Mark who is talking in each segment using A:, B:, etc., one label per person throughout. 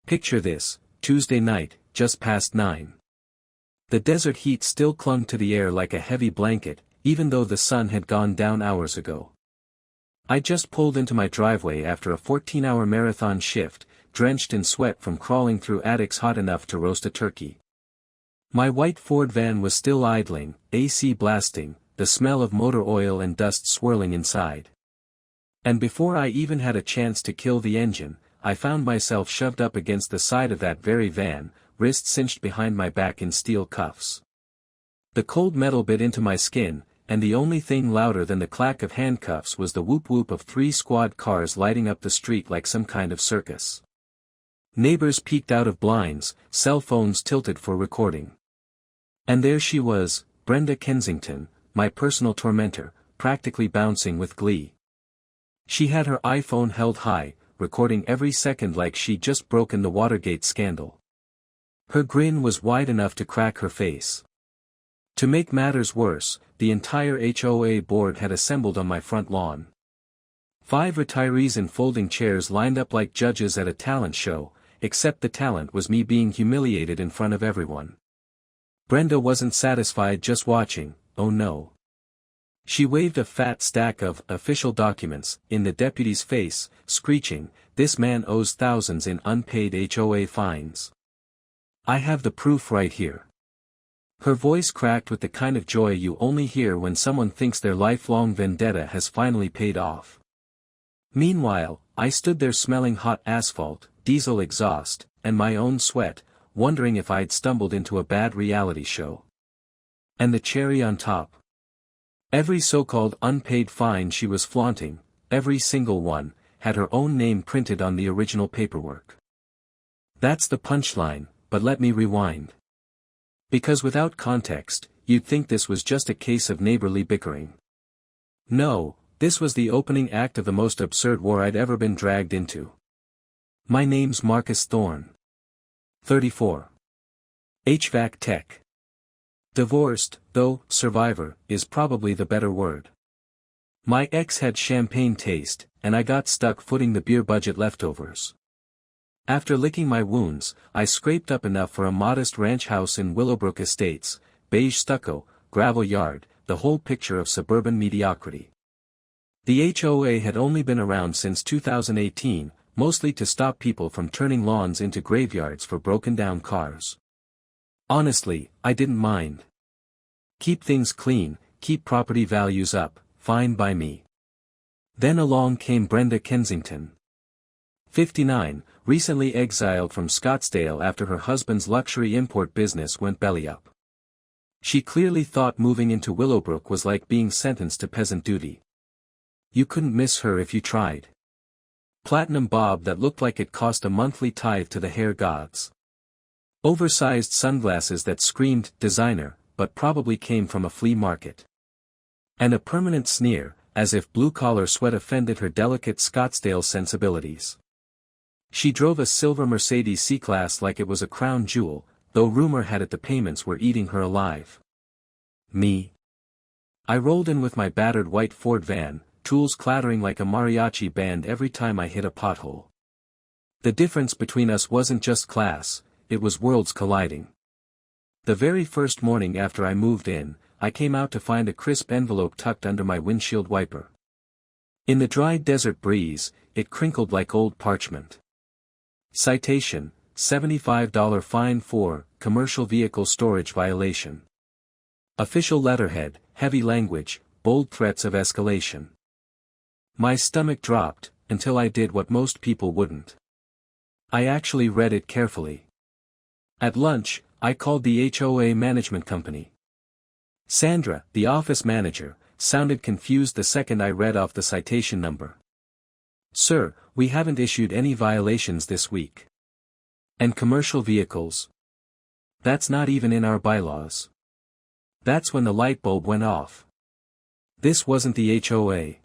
A: Picture this, Tuesday night, just past 9. The desert heat still clung to the air like a heavy blanket, even though the sun had gone down hours ago. I just pulled into my driveway after a 14-hour marathon shift, drenched in sweat from crawling through attics hot enough to roast a turkey. My white Ford van was still idling, AC blasting, the smell of motor oil and dust swirling inside. And before I even had a chance to kill the engine, I found myself shoved up against the side of that very van, wrists cinched behind my back in steel cuffs. The cold metal bit into my skin, and the only thing louder than the clack of handcuffs was the whoop-whoop of 3 squad cars lighting up the street like some kind of circus. Neighbors peeked out of blinds, cell phones tilted for recording. And there she was, Brenda Kensington, my personal tormentor, practically bouncing with glee. She had her iPhone held high, recording every second like she'd just broken the Watergate scandal. Her grin was wide enough to crack her face. To make matters worse, the entire HOA board had assembled on my front lawn. 5 retirees in folding chairs lined up like judges at a talent show, except the talent was me being humiliated in front of everyone. Brenda wasn't satisfied just watching, oh no. She waved a fat stack of official documents in the deputy's face, screeching, "This man owes thousands in unpaid HOA fines. I have the proof right here." Her voice cracked with the kind of joy you only hear when someone thinks their lifelong vendetta has finally paid off. Meanwhile, I stood there smelling hot asphalt, diesel exhaust, and my own sweat, wondering if I'd stumbled into a bad reality show. And the cherry on top. Every so-called unpaid fine she was flaunting, every single one, had her own name printed on the original paperwork. That's the punchline, but let me rewind. Because without context, you'd think this was just a case of neighborly bickering. No, this was the opening act of the most absurd war I'd ever been dragged into. My name's Marcus Thorne. 34. HVAC tech. Divorced, though survivor is probably the better word. My ex had champagne taste, and I got stuck footing the beer budget leftovers. After licking my wounds, I scraped up enough for a modest ranch house in Willowbrook Estates, beige stucco, gravel yard, the whole picture of suburban mediocrity. The HOA had only been around since 2018, mostly to stop people from turning lawns into graveyards for broken-down cars. Honestly, I didn't mind. Keep things clean, keep property values up, fine by me. Then along came Brenda Kensington. 59, recently exiled from Scottsdale after her husband's luxury import business went belly up. She clearly thought moving into Willowbrook was like being sentenced to peasant duty. You couldn't miss her if you tried. Platinum bob that looked like it cost a monthly tithe to the hair gods. Oversized sunglasses that screamed designer, but probably came from a flea market. And a permanent sneer, as if blue-collar sweat offended her delicate Scottsdale sensibilities. She drove a silver Mercedes C-Class like it was a crown jewel, though rumor had it the payments were eating her alive. Me. I rolled in with my battered white Ford van, tools clattering like a mariachi band every time I hit a pothole. The difference between us wasn't just class, it was worlds colliding. The very first morning after I moved in, I came out to find a crisp envelope tucked under my windshield wiper. In the dry desert breeze, it crinkled like old parchment. Citation, $75 fine for commercial vehicle storage violation. Official letterhead, heavy language, bold threats of escalation. My stomach dropped, until I did what most people wouldn't. I actually read it carefully. At lunch, I called the HOA management company. Sandra, the office manager, sounded confused the second I read off the citation number. "Sir, we haven't issued any violations this week. And commercial vehicles? That's not even in our bylaws." That's when the light bulb went off. This wasn't the HOA.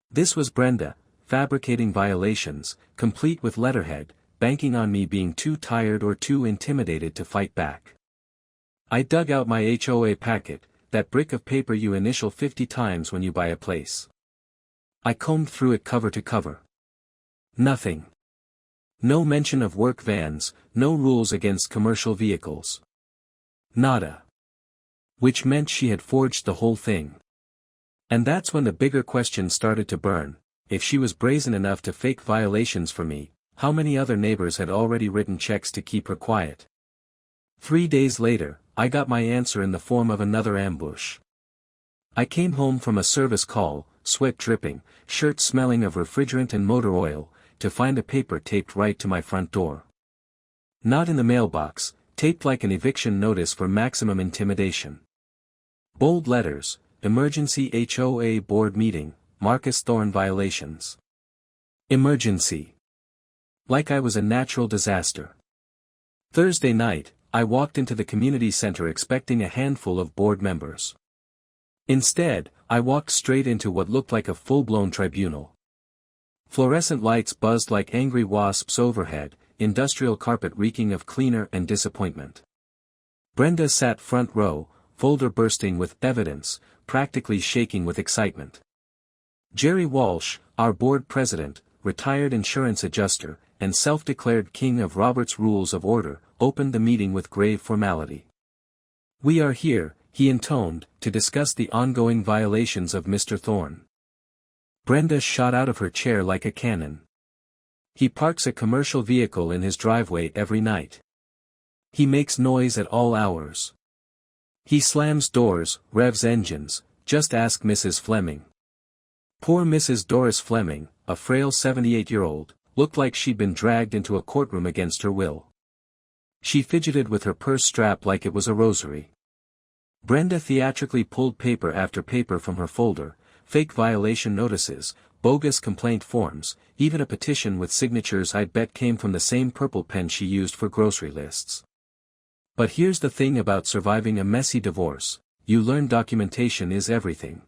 A: This was Brenda, fabricating violations, complete with letterhead, banking on me being too tired or too intimidated to fight back. I dug out my HOA packet, that brick of paper you initial 50 times when you buy a place. I combed through it cover to cover. Nothing. No mention of work vans, no rules against commercial vehicles. Nada. Which meant she had forged the whole thing. And that's when the bigger question started to burn. If she was brazen enough to fake violations for me, how many other neighbors had already written checks to keep her quiet? 3 days later, I got my answer in the form of another ambush. I came home from a service call, sweat dripping, shirt smelling of refrigerant and motor oil, to find a paper taped right to my front door. Not in the mailbox, taped like an eviction notice for maximum intimidation. Bold letters, Emergency HOA Board Meeting, Marcus Thorne Violations. Emergency. Like I was a natural disaster. Thursday night, I walked into the community center expecting a handful of board members. Instead, I walked straight into what looked like a full-blown tribunal. Fluorescent lights buzzed like angry wasps overhead, industrial carpet reeking of cleaner and disappointment. Brenda sat front row, folder bursting with evidence, practically shaking with excitement. Jerry Walsh, our board president, retired insurance adjuster, and self-declared king of Robert's Rules of Order, opened the meeting with grave formality. "We are here," he intoned, "to discuss the ongoing violations of Mr. Thorne." Brenda shot out of her chair like a cannon. "He parks a commercial vehicle in his driveway every night. He makes noise at all hours. He slams doors, revs engines, just ask Mrs. Fleming." Poor Mrs. Doris Fleming, a frail 78-year-old, looked like she'd been dragged into a courtroom against her will. She fidgeted with her purse strap like it was a rosary. Brenda theatrically pulled paper after paper from her folder, fake violation notices, bogus complaint forms, even a petition with signatures I'd bet came from the same purple pen she used for grocery lists. But here's the thing about surviving a messy divorce, you learn documentation is everything.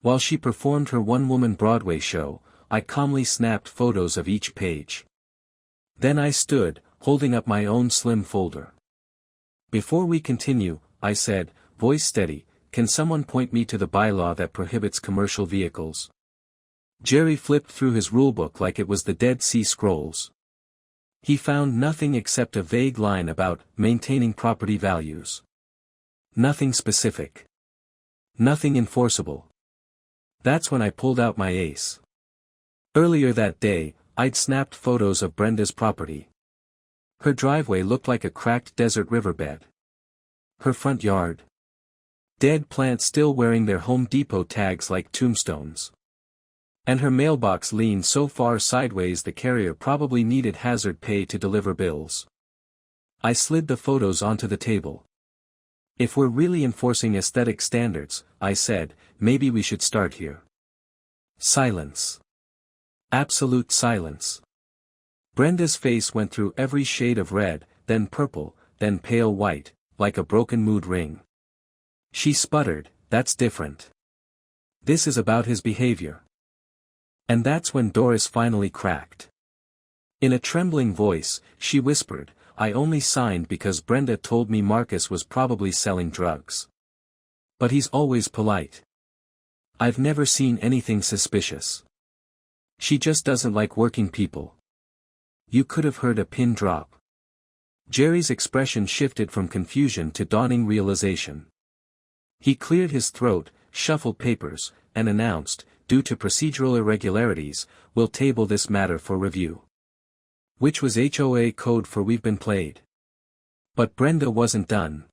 A: While she performed her one-woman Broadway show, I calmly snapped photos of each page. Then I stood, holding up my own slim folder. "Before we continue," I said, voice steady, "can someone point me to the bylaw that prohibits commercial vehicles?" Jerry flipped through his rulebook like it was the Dead Sea Scrolls. He found nothing except a vague line about maintaining property values. Nothing specific. Nothing enforceable. That's when I pulled out my ace. Earlier that day, I'd snapped photos of Brenda's property. Her driveway looked like a cracked desert riverbed. Her front yard. Dead plants still wearing their Home Depot tags like tombstones. And her mailbox leaned so far sideways the carrier probably needed hazard pay to deliver bills. I slid the photos onto the table. "If we're really enforcing aesthetic standards," I said, "maybe we should start here." Silence. Absolute silence. Brenda's face went through every shade of red, then purple, then pale white, like a broken mood ring. She sputtered, "That's different. This is about his behavior." And that's when Doris finally cracked. In a trembling voice, she whispered, "I only signed because Brenda told me Marcus was probably selling drugs. But he's always polite. I've never seen anything suspicious. She just doesn't like working people." You could have heard a pin drop. Jerry's expression shifted from confusion to dawning realization. He cleared his throat, shuffled papers, and announced, "Due to procedural irregularities, we'll table this matter for review." Which was HOA code for "We've been played." But Brenda wasn't done.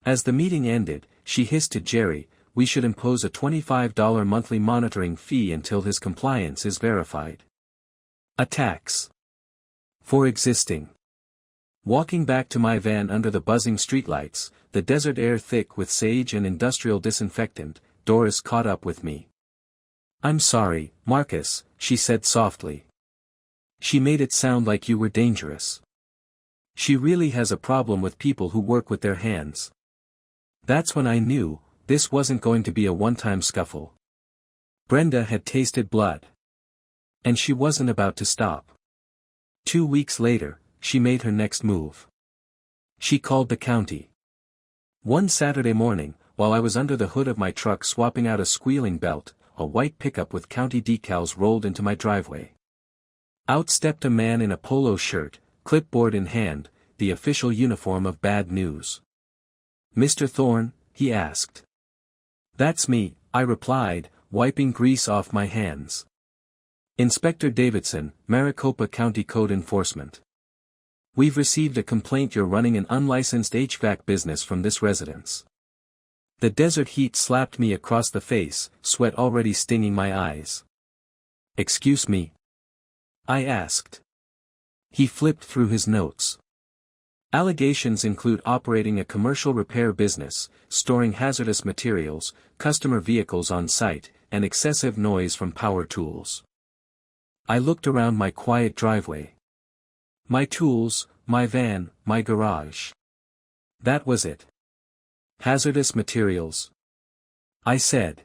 A: As the meeting ended, she hissed to Jerry, "We should impose a $25 monthly monitoring fee until his compliance is verified. A tax. For existing." Walking back to my van under the buzzing streetlights, the desert air thick with sage and industrial disinfectant, Doris caught up with me. "I'm sorry, Marcus," she said softly. "She made it sound like you were dangerous. She really has a problem with people who work with their hands." That's when I knew, this wasn't going to be a one-time scuffle. Brenda had tasted blood. And she wasn't about to stop. 2 weeks later, she made her next move. She called the county. One Saturday morning, while I was under the hood of my truck swapping out a squealing belt, a white pickup with county decals rolled into my driveway. Out stepped a man in a polo shirt, clipboard in hand, the official uniform of bad news. "Mr. Thorne?" he asked. "That's me," I replied, wiping grease off my hands. "Inspector Davidson, Maricopa County Code Enforcement. We've received a complaint you're running an unlicensed HVAC business from this residence." The desert heat slapped me across the face, sweat already stinging my eyes. "Excuse me?" I asked. He flipped through his notes. Allegations include operating a commercial repair business, storing hazardous materials, customer vehicles on site, and excessive noise from power tools. I looked around my quiet driveway. My tools, my van, my garage. That was it. Hazardous materials. I said.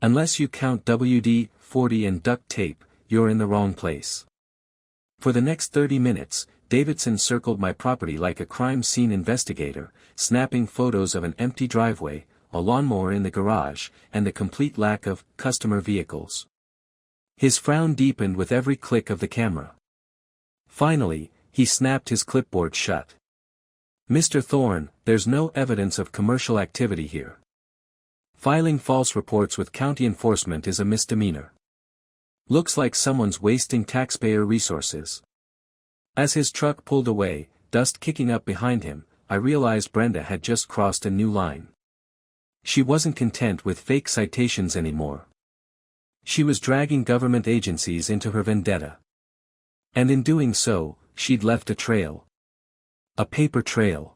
A: "Unless you count WD-40 and duct tape, you're in the wrong place." For the next 30 minutes, Davidson circled my property like a crime scene investigator, snapping photos of an empty driveway, a lawnmower in the garage, and the complete lack of customer vehicles. His frown deepened with every click of the camera. Finally, he snapped his clipboard shut. "Mr. Thorne, there's no evidence of commercial activity here. Filing false reports with county enforcement is a misdemeanor. Looks like someone's wasting taxpayer resources." As his truck pulled away, dust kicking up behind him, I realized Brenda had just crossed a new line. She wasn't content with fake citations anymore. She was dragging government agencies into her vendetta. And in doing so, she'd left a trail. A paper trail.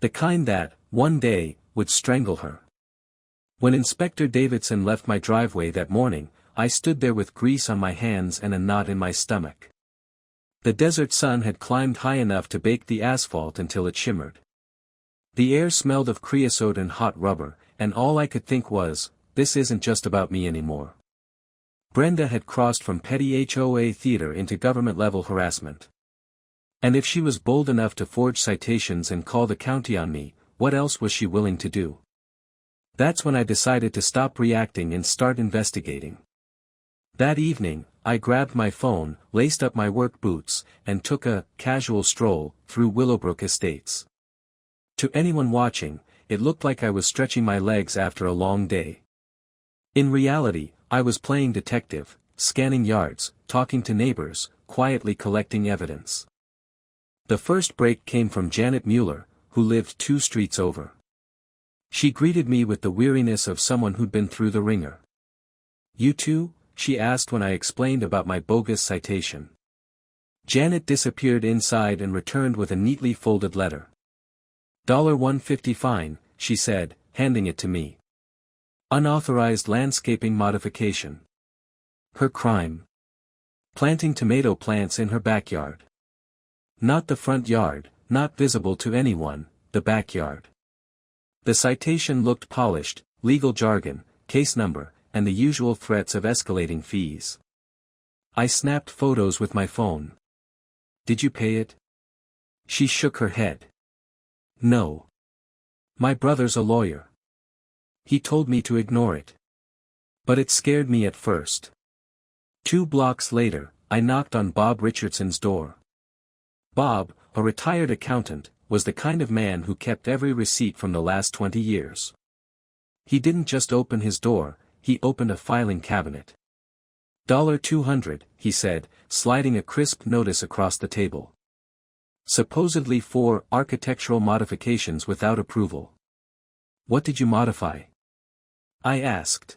A: The kind that, one day, would strangle her. When Inspector Davidson left my driveway that morning, I stood there with grease on my hands and a knot in my stomach. The desert sun had climbed high enough to bake the asphalt until it shimmered. The air smelled of creosote and hot rubber, and all I could think was, this isn't just about me anymore. Brenda had crossed from petty HOA theater into government-level harassment. And if she was bold enough to forge citations and call the county on me, what else was she willing to do? That's when I decided to stop reacting and start investigating. That evening, I grabbed my phone, laced up my work boots, and took a casual stroll through Willowbrook Estates. To anyone watching, it looked like I was stretching my legs after a long day. In reality, I was playing detective, scanning yards, talking to neighbors, quietly collecting evidence. The first break came from Janet Mueller, who lived 2 streets over. She greeted me with the weariness of someone who'd been through the ringer. "You too?" she asked when I explained about my bogus citation. Janet disappeared inside and returned with a neatly folded letter. $150 fine, she said, handing it to me. Unauthorized landscaping modification. Her crime. Planting tomato plants in her backyard. Not the front yard, not visible to anyone, the backyard. The citation looked polished, legal jargon, case number, and the usual threats of escalating fees. I snapped photos with my phone. "Did you pay it?" She shook her head. "No. My brother's a lawyer. He told me to ignore it. But it scared me at first." 2 blocks later, I knocked on Bob Richardson's door. Bob, a retired accountant, was the kind of man who kept every receipt from the last 20 years. He didn't just open his door, he opened a filing cabinet. $200, he said, sliding a crisp notice across the table. Supposedly 4 architectural modifications without approval. "What did you modify?" I asked.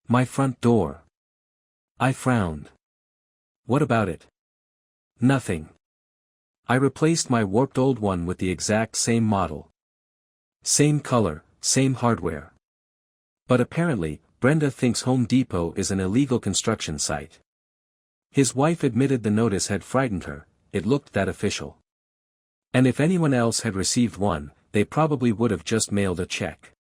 A: "My front door." I frowned. "What about it?" "Nothing. I replaced my warped old one with the exact same model. Same color, same hardware. But apparently, Brenda thinks Home Depot is an illegal construction site." His wife admitted the notice had frightened her, it looked that official. And if anyone else had received one, they probably would have just mailed a check.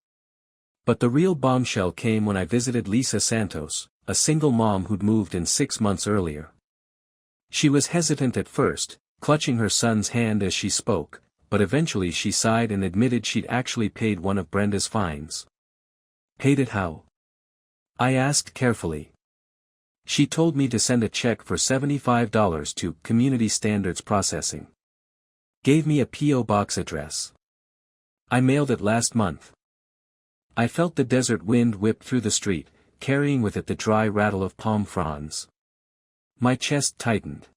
A: But the real bombshell came when I visited Lisa Santos, a single mom who'd moved in 6 months earlier. She was hesitant at first, clutching her son's hand as she spoke, but eventually she sighed and admitted she'd actually paid one of Brenda's fines. "Paid it how?" I asked carefully. She told me to send a check for $75 to Community Standards Processing. Gave me a P.O. box address. I mailed it last month. I felt the desert wind whip through the street, carrying with it the dry rattle of palm fronds. My chest tightened.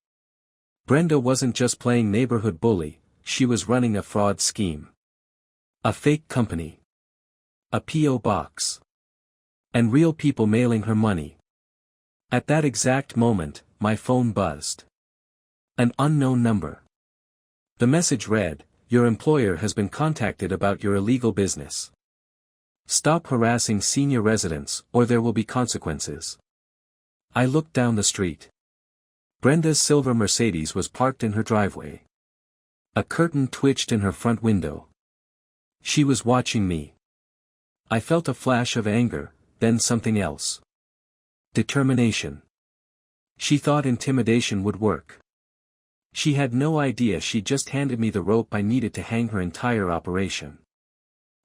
A: Brenda wasn't just playing neighborhood bully, she was running a fraud scheme. A fake company. A P.O. box. And real people mailing her money. At that exact moment, my phone buzzed. An unknown number. The message read, "Your employer has been contacted about your illegal business. Stop harassing senior residents, or there will be consequences." I looked down the street. Brenda's silver Mercedes was parked in her driveway. A curtain twitched in her front window. She was watching me. I felt a flash of anger, then something else. Determination. She thought intimidation would work. She had no idea she just handed me the rope I needed to hang her entire operation.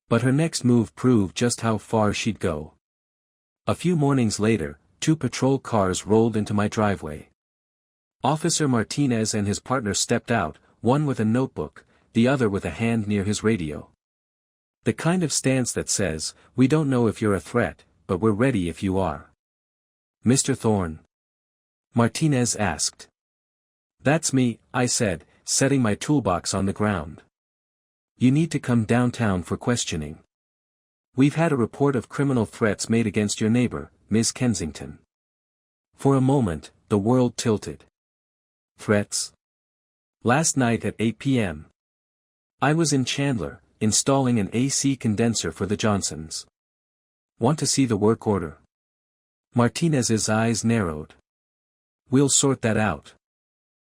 A: But her next move proved just how far she'd go. A few mornings later, 2 patrol cars rolled into my driveway. Officer Martinez and his partner stepped out, one with a notebook, the other with a hand near his radio. The kind of stance that says, "We don't know if you're a threat, but we're ready if you are." "Mr. Thorne?" Martinez asked. "That's me," I said, setting my toolbox on the ground. "You need to come downtown for questioning. We've had a report of criminal threats made against your neighbor, Ms. Kensington." For a moment, the world tilted. Threats? Last night at 8 p.m. I was in Chandler, installing an AC condenser for the Johnsons. "Want to see the work order?" Martinez's eyes narrowed. "We'll sort that out."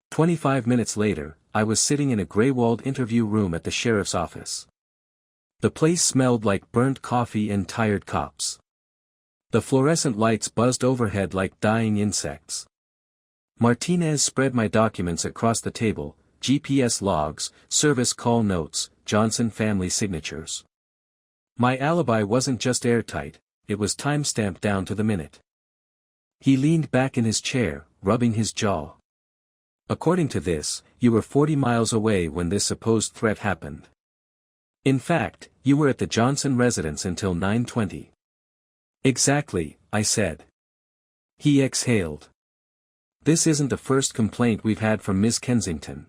A: 25 minutes later, I was sitting in a gray-walled interview room at the sheriff's office. The place smelled like burnt coffee and tired cops. The fluorescent lights buzzed overhead like dying insects. Martinez spread my documents across the table: GPS logs, service call notes, Johnson family signatures. My alibi wasn't just airtight, it was time-stamped down to the minute. He leaned back in his chair, rubbing his jaw. "According to this, you were 40 miles away when this supposed threat happened. In fact, you were at the Johnson residence until 9:20. "Exactly," I said. He exhaled. "This isn't the first complaint we've had from Ms. Kensington.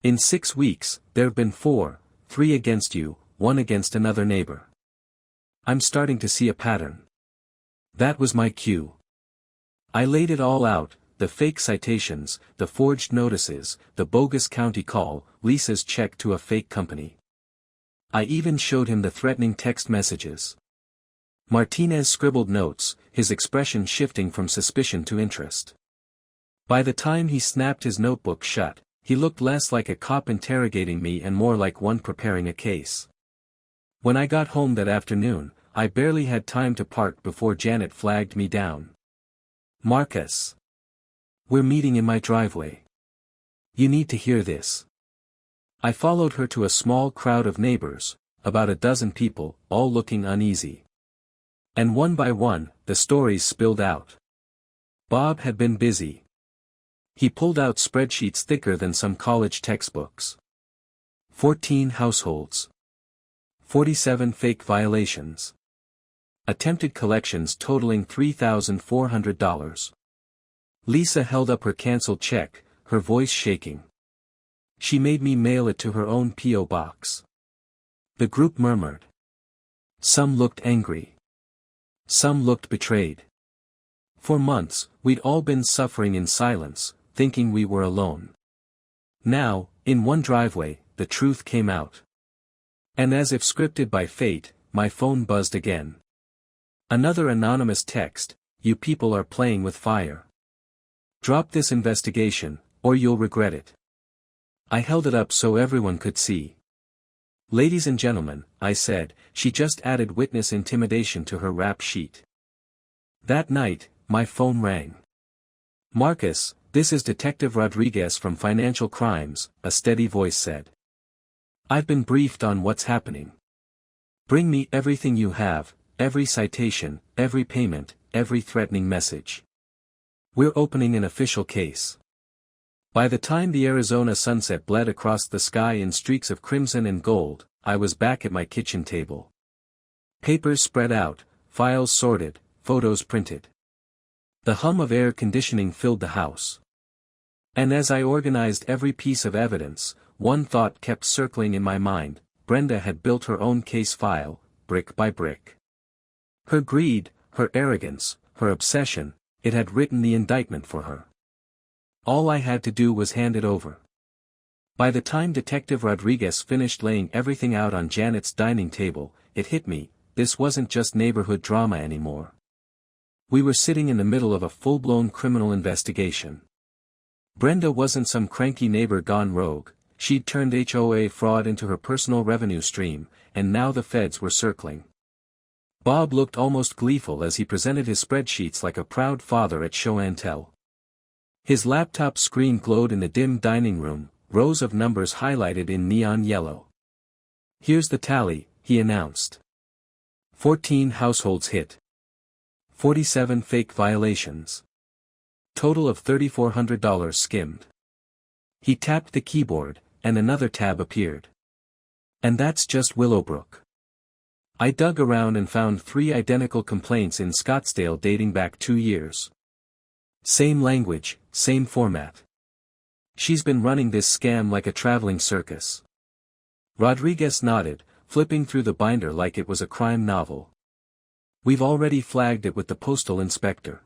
A: In 6 weeks, there've been 4, 3 against you, 1 against another neighbor. I'm starting to see a pattern." That was my cue. I laid it all out: the fake citations, the forged notices, the bogus county call, Lisa's check to a fake company. I even showed him the threatening text messages. Martinez scribbled notes, his expression shifting from suspicion to interest. By the time he snapped his notebook shut, he looked less like a cop interrogating me and more like one preparing a case. When I got home that afternoon, I barely had time to park before Janet flagged me down. "Marcus. We're meeting in my driveway. You need to hear this." I followed her to a small crowd of neighbors, about a dozen people, all looking uneasy. And one by one, the stories spilled out. Bob had been busy. He pulled out spreadsheets thicker than some college textbooks. 14 households. 47 fake violations. Attempted collections totaling $3,400. Lisa held up her canceled check, her voice shaking. She made me mail it to her own P.O. box. The group murmured. Some looked angry. Some looked betrayed. For months, we'd all been suffering in silence, thinking we were alone. Now, in one driveway, the truth came out. And as if scripted by fate, my phone buzzed again. Another anonymous text: "You people are playing with fire. Drop this investigation, or you'll regret it." I held it up so everyone could see. "Ladies and gentlemen," I said, "she just added witness intimidation to her rap sheet." That night, my phone rang. "Marcus, this is Detective Rodriguez from Financial Crimes," a steady voice said. "I've been briefed on what's happening. Bring me everything you have, every citation, every payment, every threatening message. We're opening an official case. By the time the Arizona sunset bled across the sky in streaks of crimson and gold, I was back at my kitchen table. Papers spread out, files sorted, photos printed. The hum of air conditioning filled the house. And as I organized every piece of evidence, one thought kept circling in my mind: Brenda had built her own case file, brick by brick. Her greed, her arrogance, her obsession, it had written the indictment for her. All I had to do was hand it over. By the time Detective Rodriguez finished laying everything out on Janet's dining table, it hit me: this wasn't just neighborhood drama anymore. We were sitting in the middle of a full-blown criminal investigation. Brenda wasn't some cranky neighbor gone rogue. She'd turned HOA fraud into her personal revenue stream, and now the feds were circling. Bob looked almost gleeful as he presented his spreadsheets like a proud father at show and tell. His laptop screen glowed in the dim dining room, rows of numbers highlighted in neon yellow. "Here's the tally," he announced. 14 households hit. 47 fake violations. Total of $3,400 skimmed. He tapped the keyboard, and another tab appeared. And that's just Willowbrook. I dug around and found 3 identical complaints in Scottsdale dating back 2 years. Same language, same format. She's been running this scam like a traveling circus. Rodriguez nodded, flipping through the binder like it was a crime novel. "We've already flagged it with the postal inspector.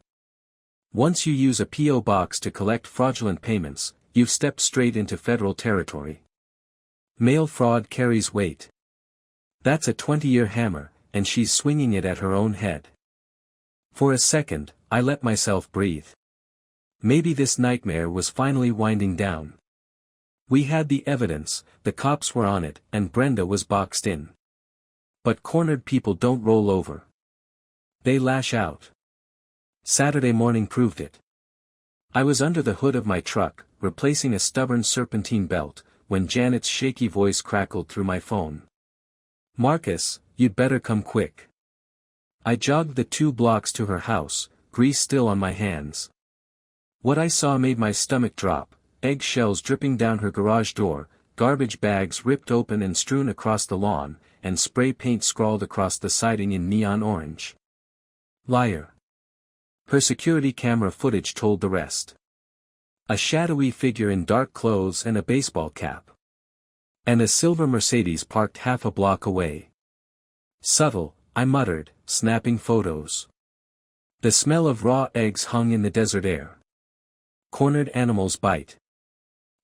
A: Once you use a P.O. box to collect fraudulent payments, you've stepped straight into federal territory. Mail fraud carries weight. That's a 20-year hammer, and she's swinging it at her own head." For a second, I let myself breathe. Maybe this nightmare was finally winding down. We had the evidence, the cops were on it, and Brenda was boxed in. But cornered people don't roll over. They lash out. Saturday morning proved it. I was under the hood of my truck, replacing a stubborn serpentine belt, when Janet's shaky voice crackled through my phone. "Marcus, you'd better come quick." I jogged the 2 blocks to her house, grease still on my hands. What I saw made my stomach drop: eggshells dripping down her garage door, garbage bags ripped open and strewn across the lawn, and spray paint scrawled across the siding in neon orange. Liar. Her security camera footage told the rest. A shadowy figure in dark clothes and a baseball cap. And a silver Mercedes parked half a block away. "Subtle," I muttered, snapping photos. The smell of raw eggs hung in the desert air. Cornered animals bite.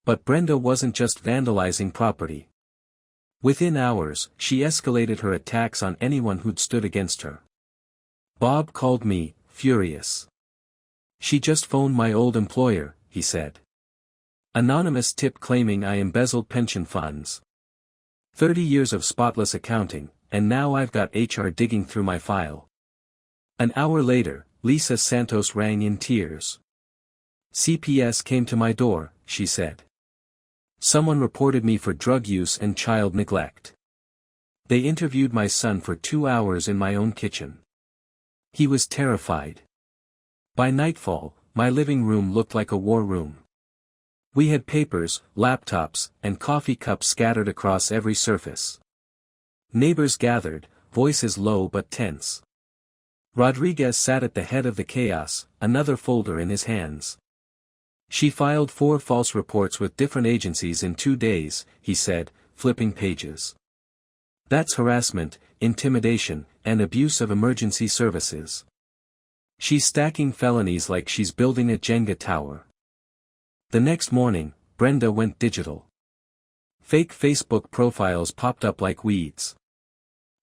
A: But Brenda wasn't just vandalizing property. Within hours, she escalated her attacks on anyone who'd stood against her. Bob called me, furious. "She just phoned my old employer," he said. "Anonymous tip claiming I embezzled pension funds. 30 years of spotless accounting, and now I've got HR digging through my file." An hour later, Lisa Santos rang in tears. "CPS came to my door," she said. "Someone reported me for drug use and child neglect. They interviewed my son for 2 hours in my own kitchen. He was terrified. By nightfall, my living room looked like a war room. We had papers, laptops, and coffee cups scattered across every surface. Neighbors gathered, voices low but tense. Rodriguez sat at the head of the chaos, another folder in his hands. "She filed 4 false reports with different agencies in 2 days, he said, flipping pages. "That's harassment, intimidation, and abuse of emergency services. She's stacking felonies like she's building a Jenga tower." The next morning, Brenda went digital. Fake Facebook profiles popped up like weeds.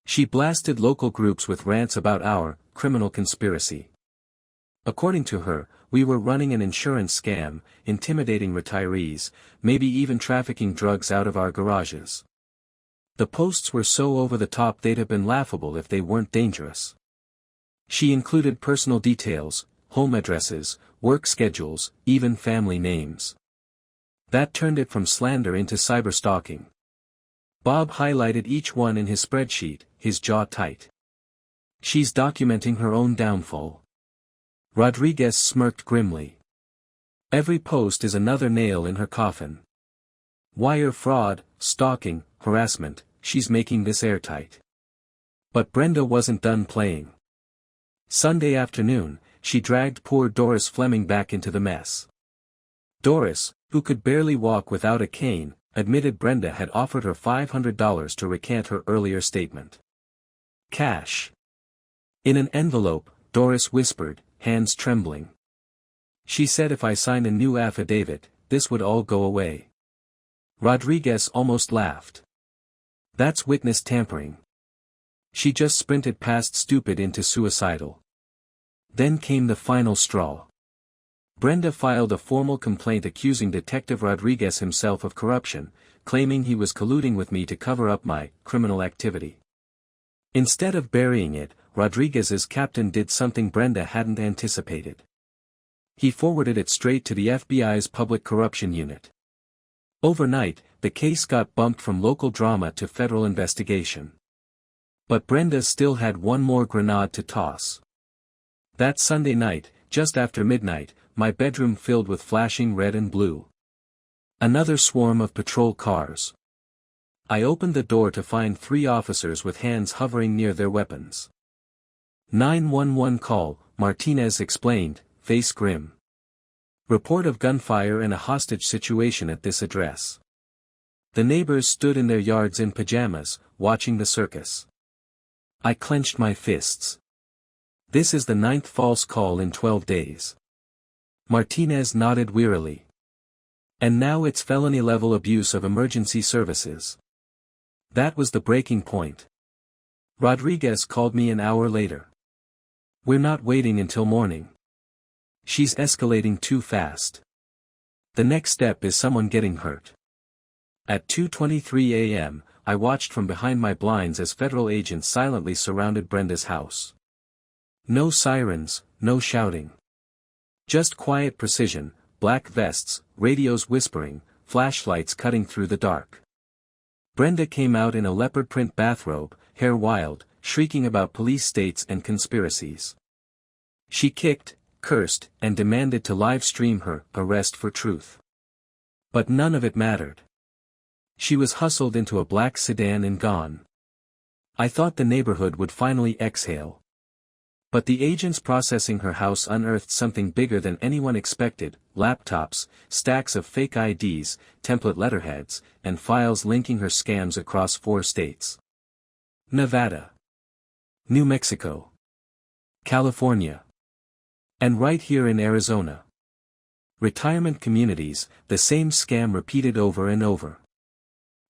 A: She blasted local groups with rants about our criminal conspiracy. According to her, we were running an insurance scam, intimidating retirees, maybe even trafficking drugs out of our garages. The posts were so over the top they'd have been laughable if they weren't dangerous. She included personal details, home addresses, work schedules, even family names. That turned it from slander into cyberstalking. Bob highlighted each one in his spreadsheet, his jaw tight. "She's documenting her own downfall." Rodriguez smirked grimly. Every post is another nail in her coffin. Wire fraud, stalking, harassment, she's making this airtight. But Brenda wasn't done playing. Sunday afternoon, she dragged poor Doris Fleming back into the mess. Doris, who could barely walk without a cane, admitted Brenda had offered her $500 to recant her earlier statement. Cash. In an envelope, Doris whispered, hands trembling. She said if I signed a new affidavit, this would all go away. Rodriguez almost laughed. That's witness tampering. She just sprinted past stupid into suicidal. Then came the final straw. Brenda filed a formal complaint accusing Detective Rodriguez himself of corruption, claiming he was colluding with me to cover up my criminal activity. Instead of burying it, Rodriguez's captain did something Brenda hadn't anticipated. He forwarded it straight to the FBI's Public Corruption Unit. Overnight, the case got bumped from local drama to federal investigation. But Brenda still had one more grenade to toss. That Sunday night, just after midnight, my bedroom filled with flashing red and blue. Another swarm of patrol cars. I opened the door to find 3 officers with hands hovering near their weapons. 911 call, Martinez explained, face grim. Report of gunfire and a hostage situation at this address. The neighbors stood in their yards in pajamas, watching the circus. I clenched my fists. This is the 9th false call in 12 days. Martinez nodded wearily. And now it's felony-level abuse of emergency services. That was the breaking point. Rodriguez called me an hour later. We're not waiting until morning. She's escalating too fast. The next step is someone getting hurt. At 2:23 a.m., I watched from behind my blinds as federal agents silently surrounded Brenda's house. No sirens, no shouting. Just quiet precision, black vests, radios whispering, flashlights cutting through the dark. Brenda came out in a leopard print bathrobe, hair wild, shrieking about police states and conspiracies. She kicked, cursed, and demanded to live stream her arrest for truth. But none of it mattered. She was hustled into a black sedan and gone. I thought the neighborhood would finally exhale. But the agents processing her house unearthed something bigger than anyone expected: laptops, stacks of fake IDs, template letterheads, and files linking her scams across 4 states. Nevada, New Mexico, California, and right here in Arizona. Retirement communities, the same scam repeated over and over.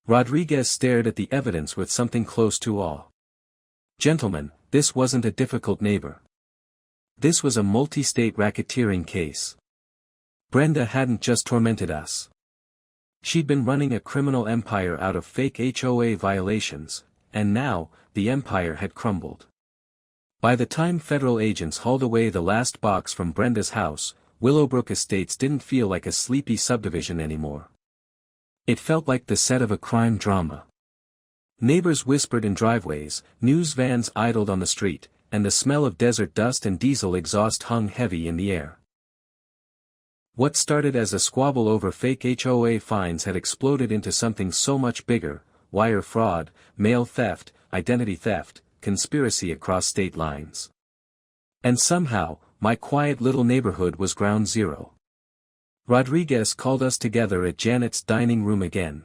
A: Rodriguez stared at the evidence with something close to awe. Gentlemen, this wasn't a difficult neighbor. This was a multi-state racketeering case. Brenda hadn't just tormented us. She'd been running a criminal empire out of fake HOA violations, and now, the empire had crumbled. By the time federal agents hauled away the last box from Brenda's house, Willowbrook Estates didn't feel like a sleepy subdivision anymore. It felt like the set of a crime drama. Neighbors whispered in driveways, news vans idled on the street, and the smell of desert dust and diesel exhaust hung heavy in the air. What started as a squabble over fake HOA fines had exploded into something so much bigger: wire fraud, mail theft, identity theft, conspiracy across state lines. And somehow, my quiet little neighborhood was ground zero. Rodriguez called us together at Janet's dining room again.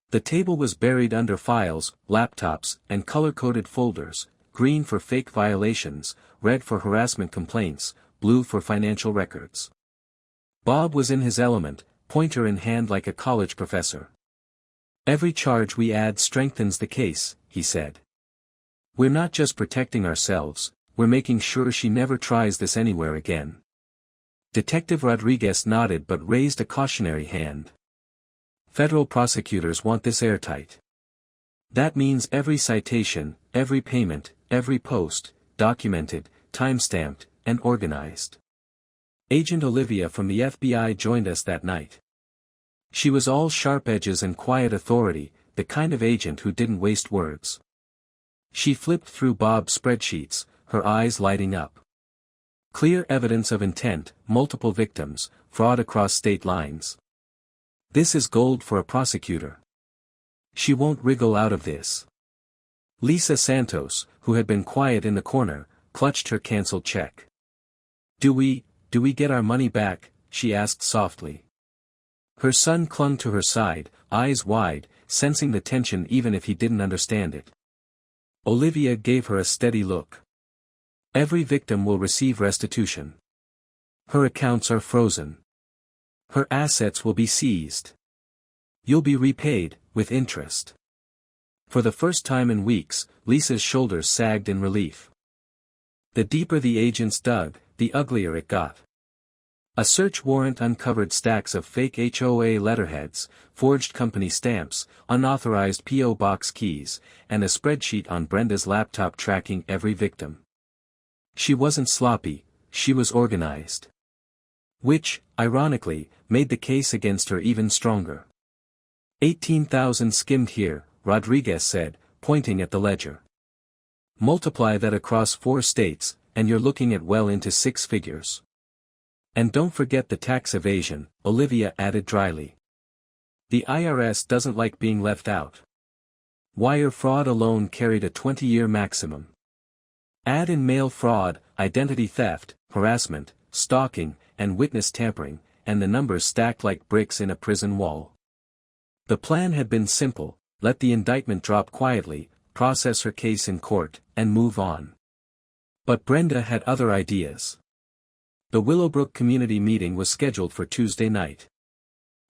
A: The table was buried under files, laptops, and color-coded folders: green for fake violations, red for harassment complaints, blue for financial records. Bob was in his element, pointer in hand like a college professor. Every charge we add strengthens the case, he said. We're not just protecting ourselves, we're making sure she never tries this anywhere again. Detective Rodriguez nodded but raised a cautionary hand. Federal prosecutors want this airtight. That means every citation, every payment, every post, documented, time-stamped, and organized. Agent Olivia from the FBI joined us that night. She was all sharp edges and quiet authority, the kind of agent who didn't waste words. She flipped through Bob's spreadsheets, her eyes lighting up. Clear evidence of intent, multiple victims, fraud across state lines. This is gold for a prosecutor. She won't wriggle out of this. Lisa Santos, who had been quiet in the corner, clutched her cancelled check. Do we get our money back?" she asked softly. Her son clung to her side, eyes wide, sensing the tension even if he didn't understand it. Olivia gave her a steady look. "Every victim will receive restitution. Her accounts are frozen. Her assets will be seized. You'll be repaid, with interest." For the first time in weeks, Lisa's shoulders sagged in relief. The deeper the agents dug, the uglier it got. A search warrant uncovered stacks of fake HOA letterheads, forged company stamps, unauthorized P.O. box keys, and a spreadsheet on Brenda's laptop tracking every victim. She wasn't sloppy, she was organized. Which, ironically, made the case against her even stronger. 18,000 skimmed here, Rodriguez said, pointing at the ledger. Multiply that across 4 states, and you're looking at well into 6 figures. And don't forget the tax evasion, Olivia added dryly. The IRS doesn't like being left out. Wire fraud alone carried a 20-year maximum. Add in mail fraud, identity theft, harassment, stalking, and witness tampering, and the numbers stacked like bricks in a prison wall. The plan had been simple: let the indictment drop quietly, process her case in court, and move on. But Brenda had other ideas. The Willowbrook community meeting was scheduled for Tuesday night.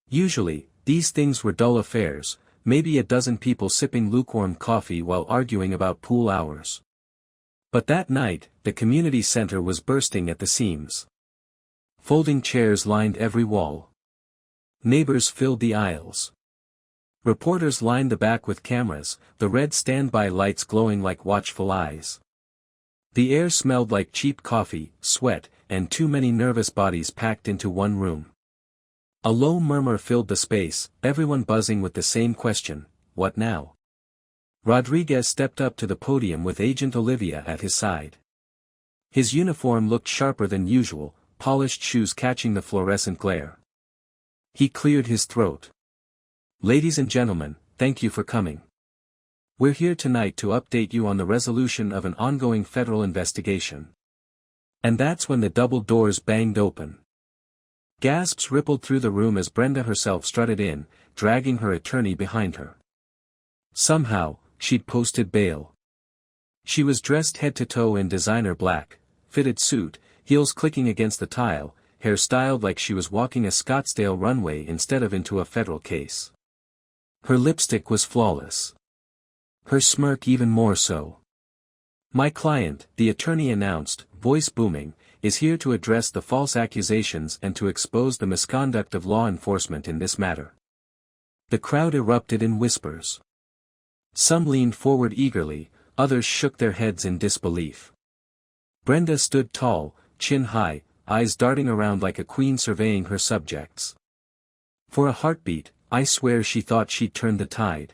A: Usually, these things were dull affairs, maybe a dozen people sipping lukewarm coffee while arguing about pool hours. But that night, the community center was bursting at the seams. Folding chairs lined every wall. Neighbors filled the aisles. Reporters lined the back with cameras, the red standby lights glowing like watchful eyes. The air smelled like cheap coffee, sweat, and too many nervous bodies packed into one room. A low murmur filled the space, everyone buzzing with the same question: what now? Rodriguez stepped up to the podium with Agent Olivia at his side. His uniform looked sharper than usual, polished shoes catching the fluorescent glare. He cleared his throat. "Ladies and gentlemen, thank you for coming. We're here tonight to update you on the resolution of an ongoing federal investigation." And that's when the double doors banged open. Gasps rippled through the room as Brenda herself strutted in, dragging her attorney behind her. Somehow, she'd posted bail. She was dressed head to toe in designer black, fitted suit, heels clicking against the tile, hair styled like she was walking a Scottsdale runway instead of into a federal case. Her lipstick was flawless. Her smirk even more so. "My client," the attorney announced, voice booming, "is here to address the false accusations and to expose the misconduct of law enforcement in this matter." The crowd erupted in whispers. Some leaned forward eagerly, others shook their heads in disbelief. Brenda stood tall, chin high, eyes darting around like a queen surveying her subjects. For a heartbeat, I swear she thought she'd turned the tide.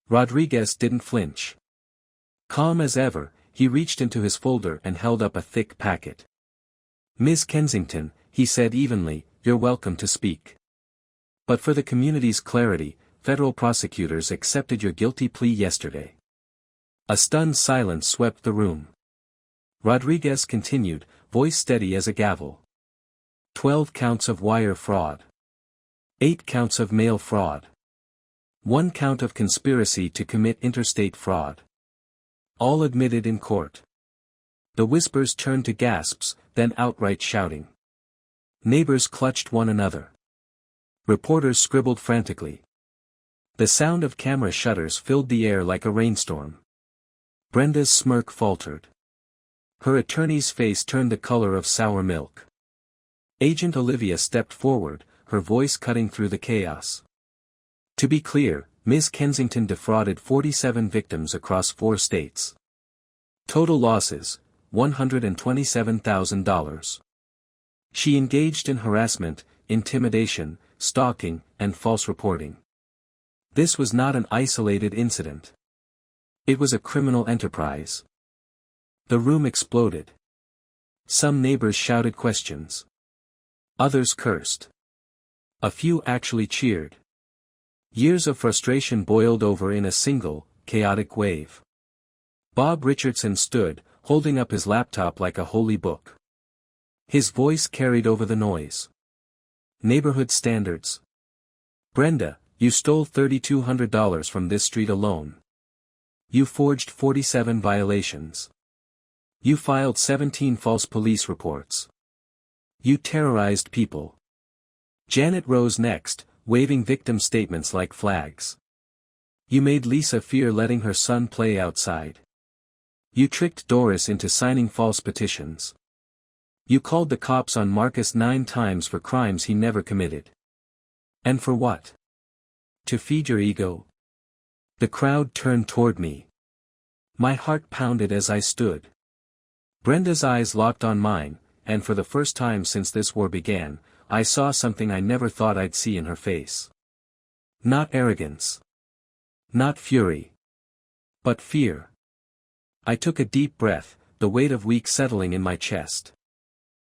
A: Rodriguez didn't flinch. Calm as ever, he reached into his folder and held up a thick packet. "Ms. Kensington," he said evenly, "you're welcome to speak. But for the community's clarity, federal prosecutors accepted your guilty plea yesterday." A stunned silence swept the room. Rodriguez continued, voice steady as a gavel. 12 counts of wire fraud. 8 counts of mail fraud. 1 count of conspiracy to commit interstate fraud. All admitted in court. The whispers turned to gasps, then outright shouting. Neighbors clutched one another. Reporters scribbled frantically. The sound of camera shutters filled the air like a rainstorm. Brenda's smirk faltered. Her attorney's face turned the color of sour milk. Agent Olivia stepped forward, her voice cutting through the chaos. "To be clear, Ms. Kensington defrauded 47 victims across 4 states. Total losses, $127,000. She engaged in harassment, intimidation, stalking, and false reporting. This was not an isolated incident. It was a criminal enterprise." The room exploded. Some neighbors shouted questions. Others cursed. A few actually cheered. Years of frustration boiled over in a single, chaotic wave. Bob Richardson stood, holding up his laptop like a holy book. His voice carried over the noise. Neighborhood standards. Brenda, you stole $3,200 from this street alone. You forged 47 violations. You filed 17 false police reports. You terrorized people. Janet rose next, waving victim statements like flags. You made Lisa fear letting her son play outside. You tricked Doris into signing false petitions. You called the cops on Marcus 9 times for crimes he never committed. And for what? To feed your ego? The crowd turned toward me. My heart pounded as I stood. Brenda's eyes locked on mine, and for the first time since this war began, I saw something I never thought I'd see in her face. Not arrogance. Not fury. But fear. I took a deep breath, the weight of week settling in my chest.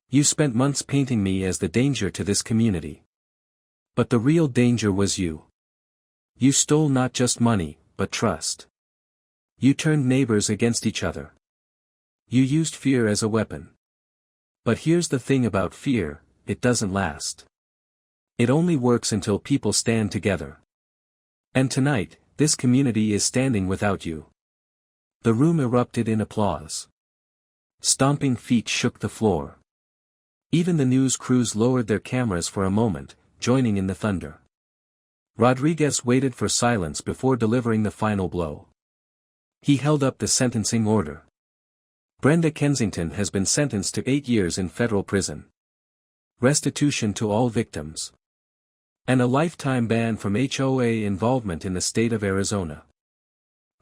A: You spent months painting me as the danger to this community. But the real danger was you. You stole not just money, but trust. You turned neighbors against each other. You used fear as a weapon. But here's the thing about fear, it doesn't last. It only works until people stand together. And tonight, this community is standing without you. The room erupted in applause. Stomping feet shook the floor. Even the news crews lowered their cameras for a moment, joining in the thunder. Rodriguez waited for silence before delivering the final blow. He held up the sentencing order. Brenda Kensington has been sentenced to 8 years in federal prison. Restitution to all victims. And a lifetime ban from HOA involvement in the state of Arizona.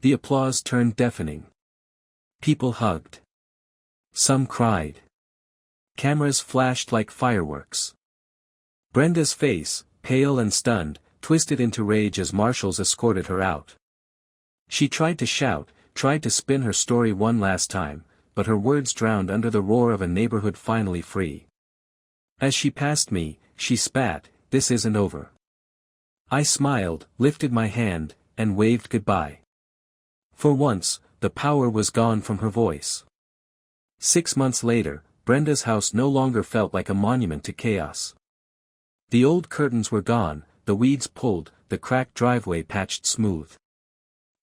A: The applause turned deafening. People hugged. Some cried. Cameras flashed like fireworks. Brenda's face, pale and stunned, twisted into rage as marshals escorted her out. She tried to shout, tried to spin her story one last time, but her words drowned under the roar of a neighborhood finally free. As she passed me, she spat, "This isn't over." I smiled, lifted my hand, and waved goodbye. For once, the power was gone from her voice. 6 months later, Brenda's house no longer felt like a monument to chaos. The old curtains were gone, the weeds pulled, the cracked driveway patched smooth.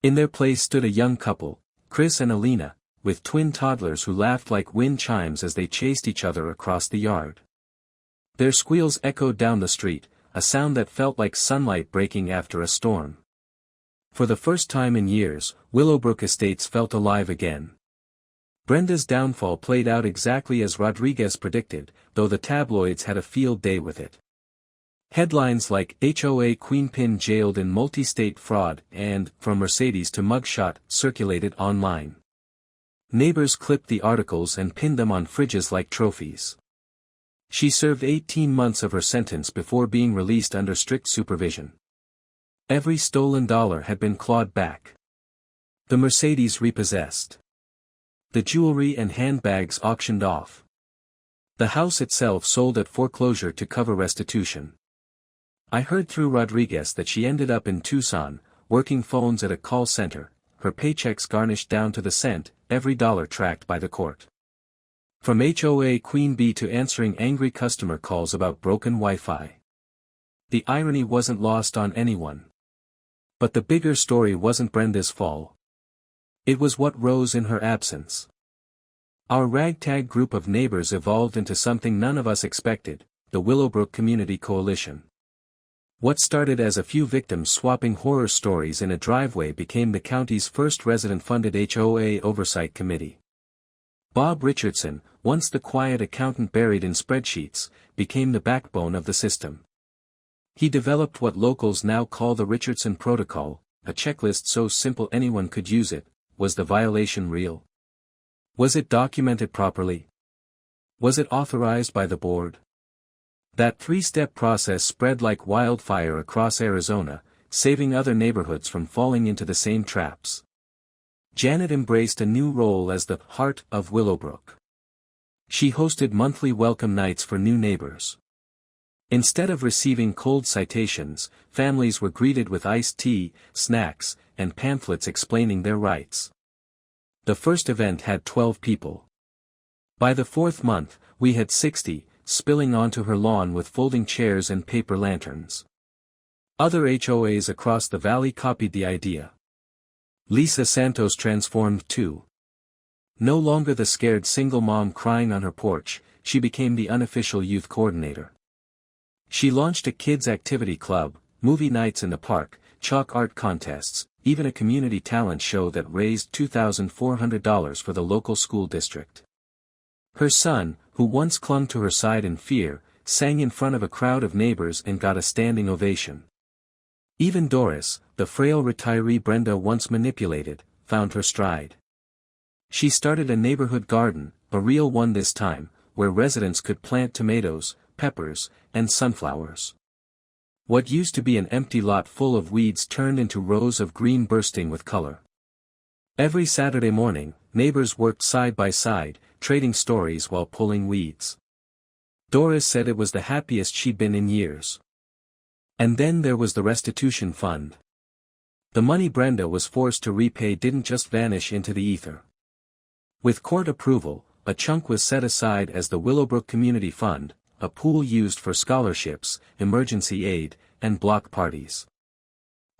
A: In their place stood a young couple, Chris and Alina, with twin toddlers who laughed like wind chimes as they chased each other across the yard. Their squeals echoed down the street, a sound that felt like sunlight breaking after a storm. For the first time in years, Willowbrook Estates felt alive again. Brenda's downfall played out exactly as Rodriguez predicted, though the tabloids had a field day with it. Headlines like HOA Queenpin jailed in multi-state fraud and From Mercedes to Mugshot circulated online. Neighbors clipped the articles and pinned them on fridges like trophies. She served 18 months of her sentence before being released under strict supervision. Every stolen dollar had been clawed back. The Mercedes repossessed. The jewelry and handbags auctioned off. The house itself sold at foreclosure to cover restitution. I heard through Rodriguez that she ended up in Tucson, working phones at a call center, her paychecks garnished down to the cent, every dollar tracked by the court. From HOA Queen Bee to answering angry customer calls about broken Wi-Fi. The irony wasn't lost on anyone. But the bigger story wasn't Brenda's fall. It was what rose in her absence. Our ragtag group of neighbors evolved into something none of us expected, the Willowbrook Community Coalition. What started as a few victims swapping horror stories in a driveway became the county's first resident-funded HOA oversight committee. Bob Richardson, once the quiet accountant buried in spreadsheets, became the backbone of the system. He developed what locals now call the Richardson Protocol, a checklist so simple anyone could use it. Was the violation real? Was it documented properly? Was it authorized by the board? That 3-step process spread like wildfire across Arizona, saving other neighborhoods from falling into the same traps. Janet embraced a new role as the heart of Willowbrook. She hosted monthly welcome nights for new neighbors. Instead of receiving cold citations, families were greeted with iced tea, snacks, and pamphlets explaining their rights. The first event had 12 people. By the fourth month, we had 60, spilling onto her lawn with folding chairs and paper lanterns. Other HOAs across the valley copied the idea. Lisa Santos transformed too. No longer the scared single mom crying on her porch, she became the unofficial youth coordinator. She launched a kids' activity club, movie nights in the park, chalk art contests, even a community talent show that raised $2,400 for the local school district. Her son, who once clung to her side in fear, sang in front of a crowd of neighbors and got a standing ovation. Even Doris, the frail retiree Brenda once manipulated, found her stride. She started a neighborhood garden, a real one this time, where residents could plant tomatoes, peppers, and sunflowers. What used to be an empty lot full of weeds turned into rows of green bursting with color. Every Saturday morning, neighbors worked side by side, trading stories while pulling weeds. Doris said it was the happiest she'd been in years. And then there was the restitution fund. The money Brenda was forced to repay didn't just vanish into the ether. With court approval, a chunk was set aside as the Willowbrook Community Fund, a pool used for scholarships, emergency aid, and block parties.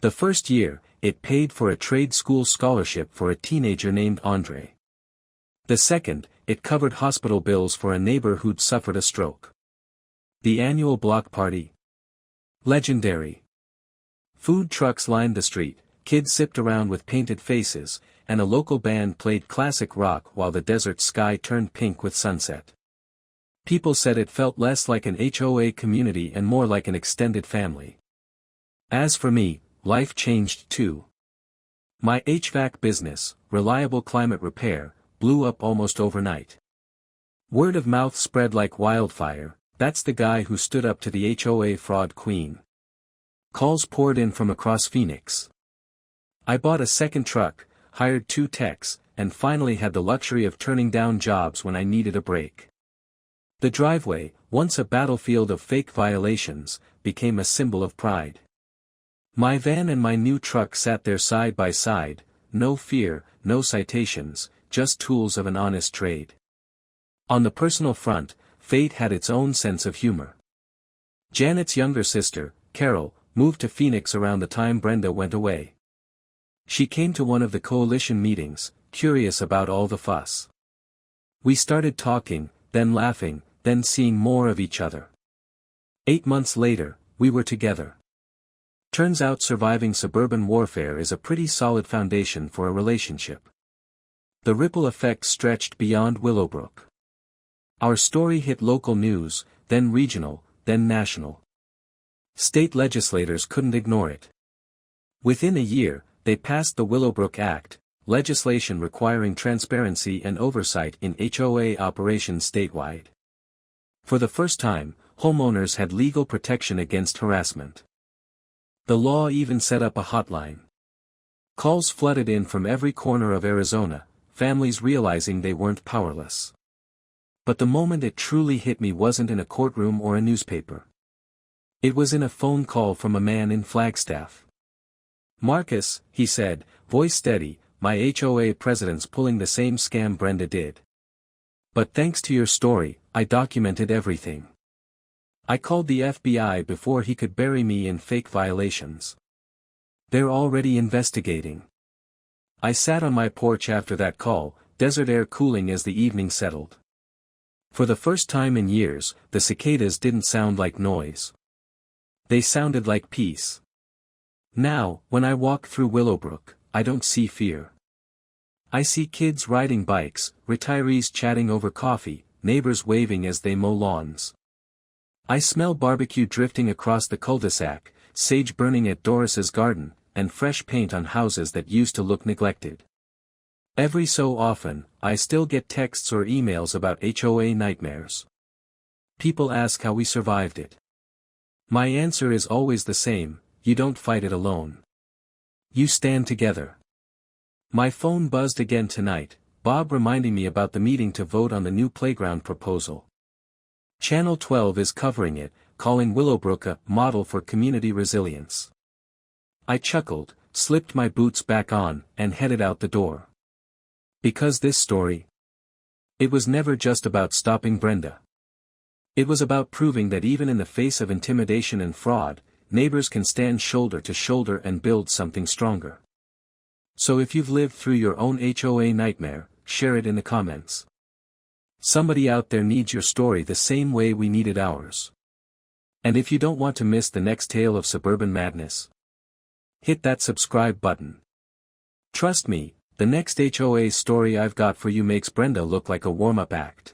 A: The first year, it paid for a trade school scholarship for a teenager named Andre. The second, it covered hospital bills for a neighbor who'd suffered a stroke. The annual block party? Legendary. Food trucks lined the street, kids sipped around with painted faces, and a local band played classic rock while the desert sky turned pink with sunset. People said it felt less like an HOA community and more like an extended family. As for me, life changed too. My HVAC business, Reliable Climate Repair, blew up almost overnight. Word of mouth spread like wildfire, that's the guy who stood up to the HOA fraud queen. Calls poured in from across Phoenix. I bought a second truck, hired 2 techs, and finally had the luxury of turning down jobs when I needed a break. The driveway, once a battlefield of fake violations, became a symbol of pride. My van and my new truck sat there side by side, no fear, no citations, just tools of an honest trade. On the personal front, fate had its own sense of humor. Janet's younger sister, Carol, moved to Phoenix around the time Brenda went away. She came to one of the coalition meetings, curious about all the fuss. We started talking, then laughing, then seeing more of each other. 8 months later, we were together. Turns out surviving suburban warfare is a pretty solid foundation for a relationship. The ripple effect stretched beyond Willowbrook. Our story hit local news, then regional, then national. State legislators couldn't ignore it. Within a year, they passed the Willowbrook Act, legislation requiring transparency and oversight in HOA operations statewide. For the first time, homeowners had legal protection against harassment. The law even set up a hotline. Calls flooded in from every corner of Arizona, families realizing they weren't powerless. But the moment it truly hit me wasn't in a courtroom or a newspaper. It was in a phone call from a man in Flagstaff. "Marcus," he said, voice steady, "my HOA president's pulling the same scam Brenda did. But thanks to your story, I documented everything. I called the FBI before he could bury me in fake violations. They're already investigating." I sat on my porch after that call, desert air cooling as the evening settled. For the first time in years, the cicadas didn't sound like noise. They sounded like peace. Now, when I walk through Willowbrook, I don't see fear. I see kids riding bikes, retirees chatting over coffee, neighbors waving as they mow lawns. I smell barbecue drifting across the cul-de-sac, sage burning at Doris's garden, and fresh paint on houses that used to look neglected. Every so often, I still get texts or emails about HOA nightmares. People ask how we survived it. My answer is always the same: you don't fight it alone. You stand together. My phone buzzed again tonight, Bob reminding me about the meeting to vote on the new playground proposal. Channel 12 is covering it, calling Willowbrook a model for community resilience. I chuckled, slipped my boots back on, and headed out the door. Because this story, it was never just about stopping Brenda. It was about proving that even in the face of intimidation and fraud, neighbors can stand shoulder to shoulder and build something stronger. So if you've lived through your own HOA nightmare, share it in the comments. Somebody out there needs your story the same way we needed ours. And if you don't want to miss the next tale of suburban madness, hit that subscribe button. Trust me, the next HOA story I've got for you makes Brenda look like a warm-up act.